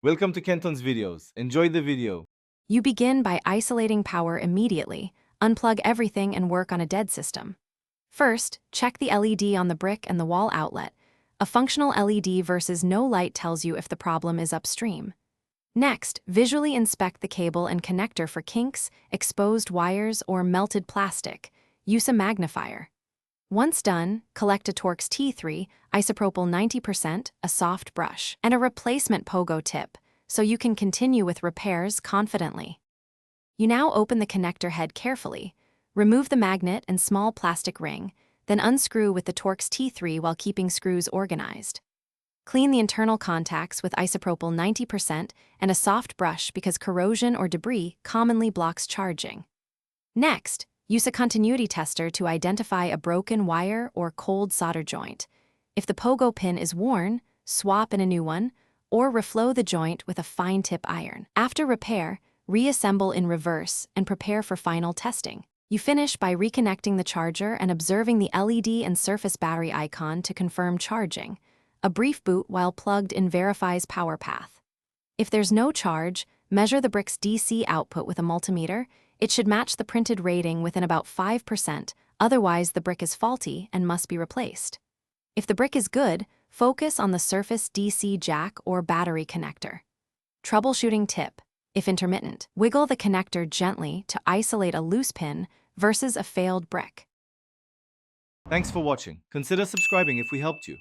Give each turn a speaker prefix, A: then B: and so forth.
A: Welcome to Kenton's videos. Enjoy the video.
B: You begin by isolating power immediately, unplug everything and work on a dead system. First, check the LED on the brick and the wall outlet. A functional LED versus no light tells you if the problem is upstream. Next, visually inspect the cable and connector for kinks, exposed wires, or melted plastic. Use a magnifier. Once done, collect a Torx T3, isopropyl 90%, a soft brush, and a replacement pogo tip, so you can continue with repairs confidently. You now open the connector head carefully, remove the magnet and small plastic ring, then unscrew with the Torx T3 while keeping screws organized. Clean the internal contacts with isopropyl 90% and a soft brush because corrosion or debris commonly blocks charging. Next, use a continuity tester to identify a broken wire or cold solder joint. If the pogo pin is worn, swap in a new one, or reflow the joint with a fine-tip iron. After repair, reassemble in reverse and prepare for final testing. You finish by reconnecting the charger and observing the LED and surface battery icon to confirm charging. A brief boot while plugged in verifies power path. If there's no charge, measure the brick's DC output with a multimeter. It should match the printed rating within about 5%, otherwise the brick is faulty and must be replaced. If the brick is good, focus on the surface DC jack or battery connector. Troubleshooting tip: if intermittent, wiggle the connector gently to isolate a loose pin versus a failed brick.
A: Thanks for watching. Consider subscribing if we helped you.